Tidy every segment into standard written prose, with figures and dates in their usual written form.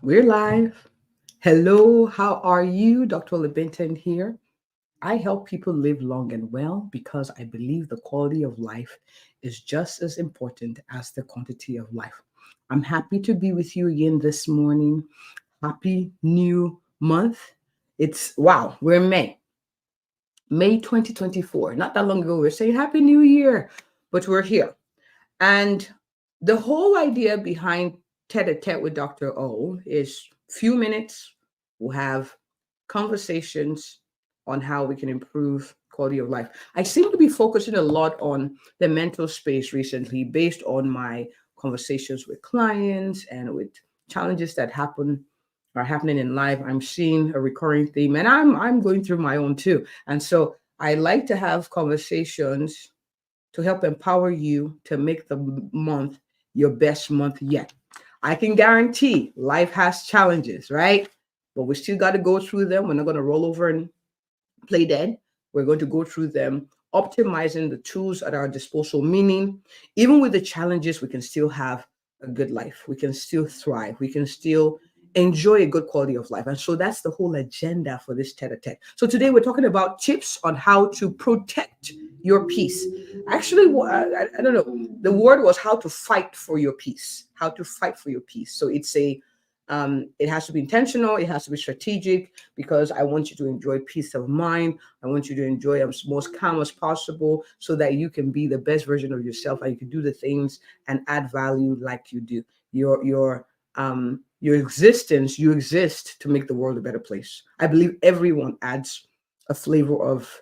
We're live. Hello, how are you? Dr. Libinton here. I help people live long and well because I believe the quality of life is just as important as the quantity of life. I'm happy to be with you again this morning. Happy new month. Wow, we're in May 2024. Not that long ago, we were saying Happy New Year, but we're here. And the whole idea behind tête-à-tête with Dr. O is few minutes. We'll have conversations on how we can improve quality of life. I seem to be focusing a lot on the mental space recently based on my conversations with clients and with challenges that are happening in life. I'm seeing a recurring theme and I'm going through my own too. And so I like to have conversations to help empower you to make the month your best month yet. I can guarantee life has challenges, right? But we still got to go through them. We're not going to roll over and play dead. We're going to go through them, optimizing the tools at our disposal, meaning even with the challenges, we can still have a good life. We can still thrive. We can still enjoy a good quality of life. And so that's the whole agenda for this tete-a-tete. So today we're talking about tips on how to protect your peace. Actually, I don't know. The word was how to fight for your peace. How to fight for your peace. So it has to be intentional. It has to be strategic because I want you to enjoy peace of mind. I want you to enjoy as most calm as possible so that you can be the best version of yourself and you can do the things and add value like you do. Your existence, you exist to make the world a better place. I believe everyone adds a flavor of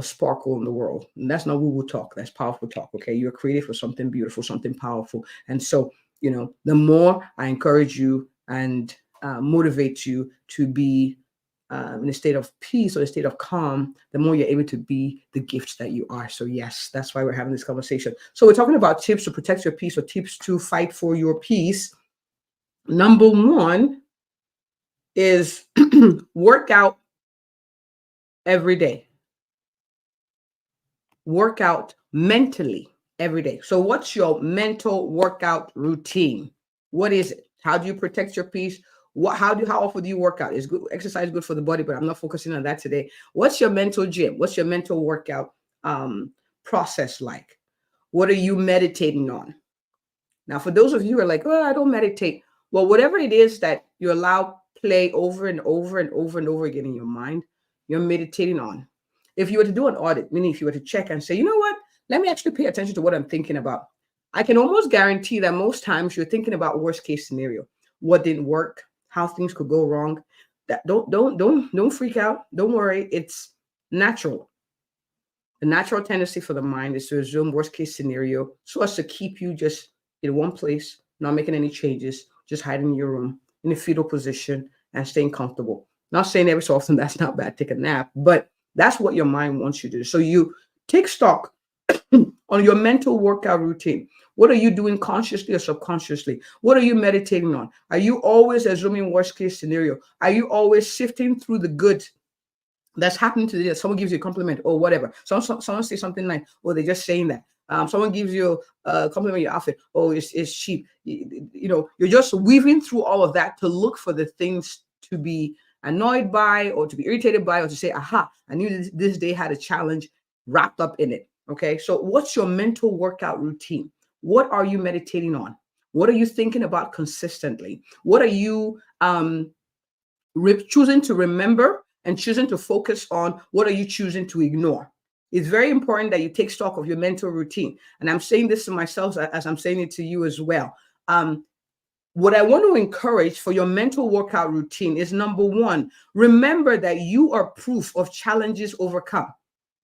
sparkle in the world. And that's not woo woo talk. That's powerful talk. Okay. You're created for something beautiful, something powerful. And so, the more I encourage you and motivate you to be in a state of peace or a state of calm, the more you're able to be the gifts that you are. So, yes, that's why we're having this conversation. So, we're talking about tips to protect your peace or tips to fight for your peace. Number one is work out every day. Work out mentally every day. So, what's your mental workout routine? What is it? How do you protect your peace? How often do you work out? Is good exercise good for the body? But I'm not focusing on that today. What's your mental gym? What's your mental workout process like? What are you meditating on? Now, for those of you who are like, oh, I don't meditate. Well, whatever it is that you allow play over and over and over and over again in your mind, you're meditating on. If you were to do an audit, meaning if you were to check and say, you know what, let me actually pay attention to what I'm thinking about. I can almost guarantee that most times you're thinking about worst case scenario, what didn't work, how things could go wrong. That don't freak out. Don't worry. It's natural. The natural tendency for the mind is to assume worst case scenario so as to keep you just in one place, not making any changes, just hiding in your room in a fetal position and staying comfortable. Not saying every so often that's not bad, take a nap, but that's what your mind wants you to do. So you take stock on your mental workout routine. What are you doing consciously or subconsciously? What are you meditating on? Are you always assuming worst case scenario? Are you always sifting through the good that's happening to you? Someone gives you a compliment or whatever. Someone says something like, oh, they're just saying that. Someone gives you a compliment on your outfit. Oh, it's cheap. You're just weaving through all of that to look for the things to be annoyed by or to be irritated by or to say, aha, I knew this day had a challenge wrapped up in it. Okay. So what's your mental workout routine? What are you meditating on? What are you thinking about consistently? What are you choosing to remember and choosing to focus on? What are you choosing to ignore? It's very important that you take stock of your mental routine. And I'm saying this to myself as I'm saying it to you as well. What I want to encourage for your mental workout routine is number one, remember that you are proof of challenges overcome.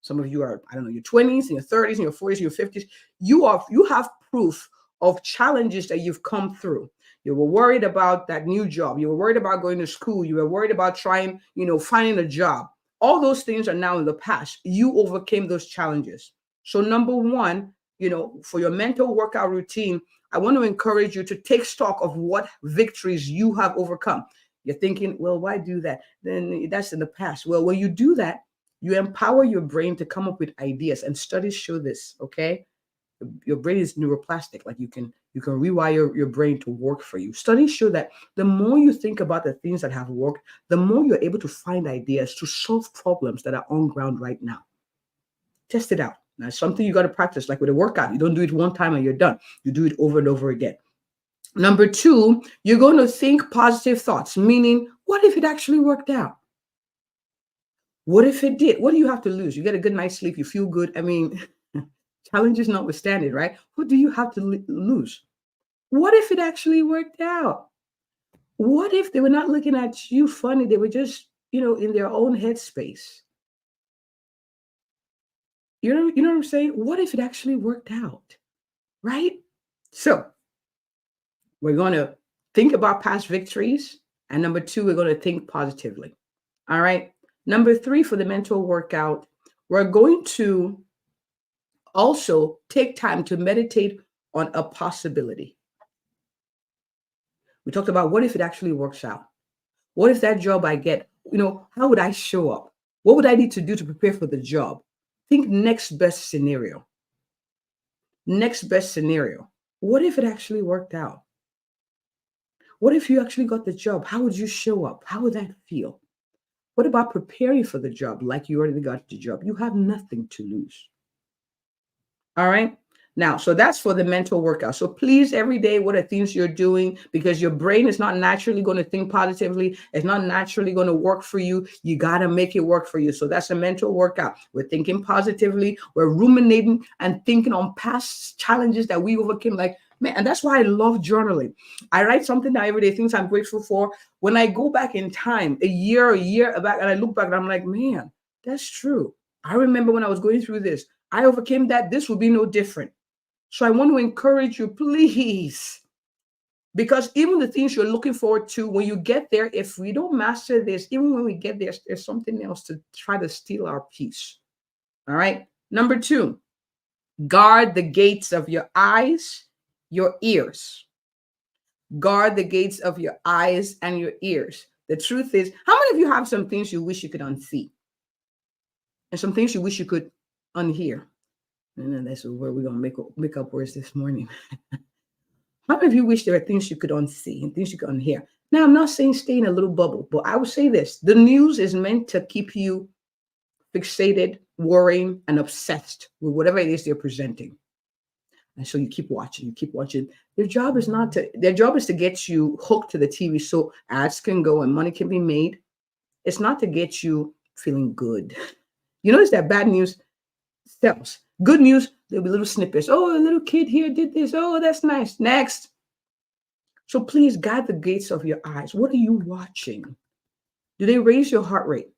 Some of you are, I don't know, your 20s, in your 30s, in your 40s, in your 50s. You have proof of challenges that you've come through. You were worried about that new job. You were worried about going to school. You were worried about trying, finding a job. All those things are now in the past. You overcame those challenges. So number one, for your mental workout routine, I want to encourage you to take stock of what victories you have overcome. You're thinking, well, why do that? Then that's in the past. Well, when you do that, you empower your brain to come up with ideas, and studies show this, okay? Your brain is neuroplastic. Like you can rewire your brain to work for you. Studies show that the more you think about the things that have worked, the more you're able to find ideas to solve problems that are on ground right now. Test it out. Now, it's something you got to practice, like with a workout. You don't do it one time and you're done. You do it over and over again. Number two, you're going to think positive thoughts, meaning, what if it actually worked out? What if it did? What do you have to lose? You get a good night's sleep, you feel good. I mean, challenges notwithstanding, right? What do you have to lose? What if it actually worked out? What if they were not looking at you funny? They were just, in their own headspace. You know what I'm saying? What if it actually worked out? Right? So we're going to think about past victories. And number two, we're going to think positively. All right. Number three, for the mental workout, we're going to also take time to meditate on a possibility. We talked about, what if it actually works out? What if that job I get, how would I show up? What would I need to do to prepare for the job? Think next best scenario. Next best scenario. What if it actually worked out? What if you actually got the job? How would you show up? How would that feel? What about preparing for the job like you already got the job? You have nothing to lose. All right. Now, so that's for the mental workout. So please, every day, what are things you're doing? Because your brain is not naturally going to think positively. It's not naturally going to work for you. You got to make it work for you. So that's a mental workout. We're thinking positively. We're ruminating and thinking on past challenges that we overcame. Like, man, and that's why I love journaling. I write something down every day, things I'm grateful for. When I go back in time, a year back, and I look back and I'm like, man, that's true. I remember when I was going through this, I overcame that. This will be no different. So I want to encourage you, please, because even the things you're looking forward to, when you get there, if we don't master this, even when we get there, there's something else to try to steal our peace. All right. Number two, guard the gates of your eyes, your ears. Guard the gates of your eyes and your ears. The truth is, how many of you have some things you wish you could unsee? And some things you wish you could unhear? And then that's where we're going to make up words this morning. How many of you wish there are things you could unsee and things you could unhear? Now, I'm not saying stay in a little bubble, but I would say this. The news is meant to keep you fixated, worrying, and obsessed with whatever it is they're presenting. And so you keep watching, Their job is to get you hooked to the TV so ads can go and money can be made. It's not to get you feeling good. You notice that bad news sells. Good news, there'll be little snippets. Oh, a little kid here did this. Oh, that's nice. Next. So please guard the gates of your eyes. What are you watching? Do they raise your heart rate?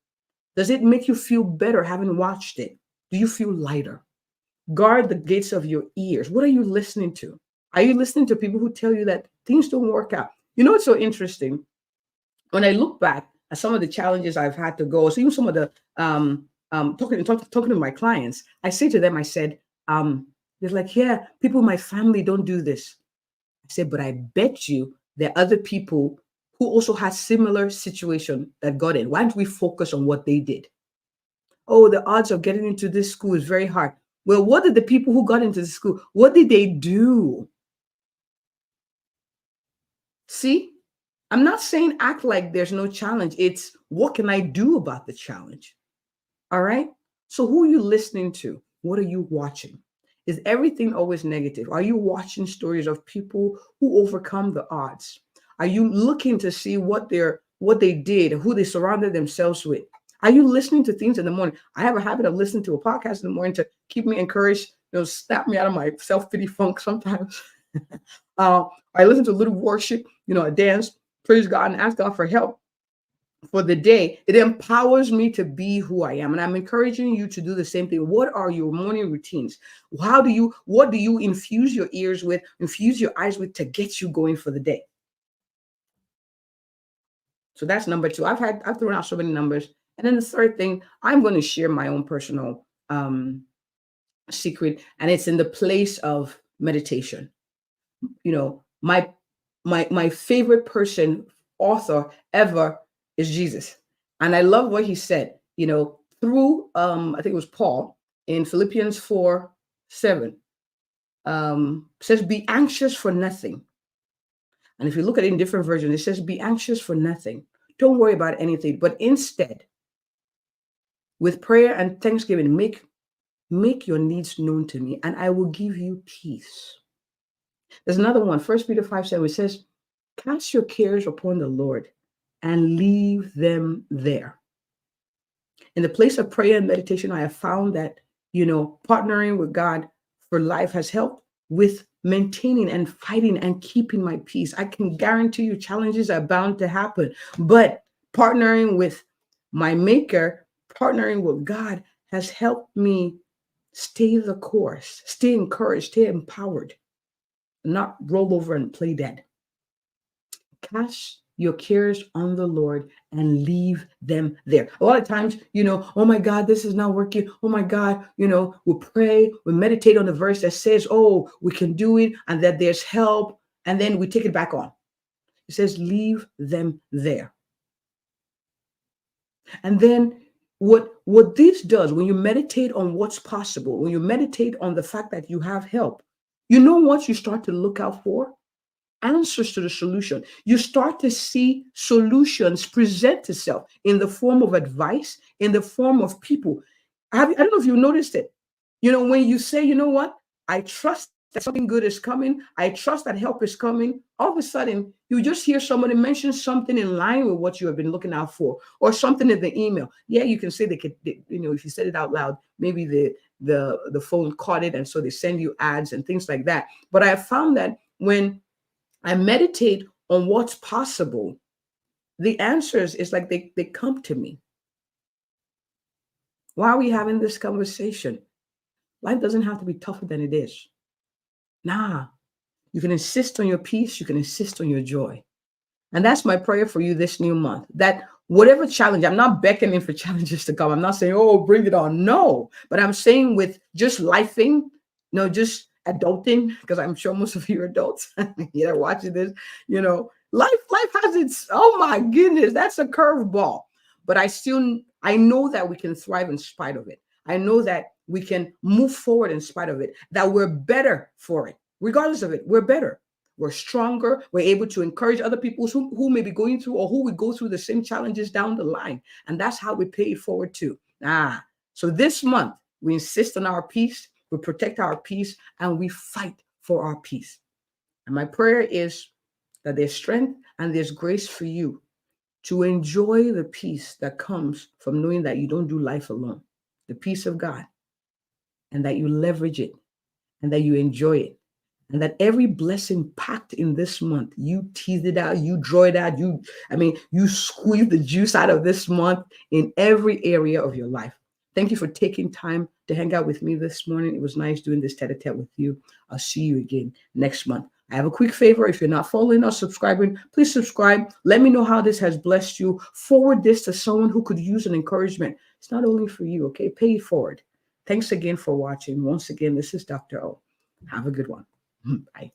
Does it make you feel better having watched it? Do you feel lighter? Guard the gates of your ears. What are you listening to? Are you listening to people who tell you that things don't work out? You know, it's so interesting. When I look back at some of the challenges I've had to go, so even some of the talking to my clients, I say to them, I said, they're like, yeah, people in my family don't do this. I said, but I bet you there are other people who also had similar situation that got in. Why don't we focus on what they did? Oh, the odds of getting into this school is very hard. Well, what did the people who got into the school, what did they do? See, I'm not saying act like there's no challenge. It's what can I do about the challenge? All right. So who are you listening to? What are you watching? Is everything always negative? Are you watching stories of people who overcome the odds? Are you looking to see what they did, who they surrounded themselves with? Are you listening to things in the morning? I have a habit of listening to a podcast in the morning to keep me encouraged, snap me out of my self-pity funk sometimes. I listen to a little worship, a dance, praise God, and ask God for help for the day. It empowers me to be who I am. And I'm encouraging you to do the same thing. What are your morning routines? What do you infuse your ears with, infuse your eyes with to get you going for the day? So that's number two. I've thrown out so many numbers. And then the third thing, I'm going to share my own personal secret, and it's in the place of meditation. My favorite author ever is Jesus. And I love what he said, through I think it was Paul in Philippians 4:7. says, be anxious for nothing. And if you look at it in different versions, it says, be anxious for nothing. Don't worry about anything, but instead, with prayer and thanksgiving, make your needs known to me, and I will give you peace. There's another one, 1 Peter 5:7, it says, cast your cares upon the Lord and leave them there. In the place of prayer and meditation, I have found that, partnering with God for life has helped with maintaining and fighting and keeping my peace. I can guarantee you challenges are bound to happen, but partnering with my maker, partnering with God has helped me stay the course, stay encouraged, stay empowered, not roll over and play dead. Cast your cares on the Lord and leave them there. A lot of times, oh my God, this is not working. Oh my God, we pray, we meditate on the verse that says, oh, we can do it and that there's help. And then we take it back on. It says, leave them there. And then what this does, when you meditate on what's possible, when you meditate on the fact that you have help, what you start to look out for? Answers to the solution. You start to see solutions present itself in the form of advice, in the form of people. I don't know if you noticed it. When you say, what, I trust that something good is coming, I trust that help is coming, all of a sudden you just hear somebody mention something in line with what you have been looking out for, or something in the email. Yeah, you can say if you said it out loud, maybe the phone caught it, and so they send you ads and things like that. But I have found that when I meditate on what's possible, the answers is like they come to me. Why are we having this conversation? Life doesn't have to be tougher than it is. Nah, you can insist on your peace. You can insist on your joy. And that's my prayer for you this new month, that whatever challenge, I'm not beckoning for challenges to come. I'm not saying, oh, bring it on. No, but I'm saying with just lifing, just adulting, because I'm sure most of you are adults. You're watching this, life has its, oh my goodness, that's a curveball. But I know that we can thrive in spite of it. I know that we can move forward in spite of it, that we're better for it. Regardless of it, we're better. We're stronger. We're able to encourage other people who may be going through or who will go through the same challenges down the line. And that's how we pay it forward too. So this month, we insist on our peace, we protect our peace, and we fight for our peace. And my prayer is that there's strength and there's grace for you to enjoy the peace that comes from knowing that you don't do life alone, the peace of God, and that you leverage it and that you enjoy it. And that every blessing packed in this month, you tease it out, you draw it out, you squeeze the juice out of this month in every area of your life. Thank you for taking time to hang out with me this morning. It was nice doing this tête-à-tête with you. I'll see you again next month. I have a quick favor. If you're not following or subscribing, please subscribe. Let me know how this has blessed you. Forward this to someone who could use an encouragement. It's not only for you, okay? Pay it forward. Thanks again for watching. Once again, this is Dr. O. Have a good one. Bye.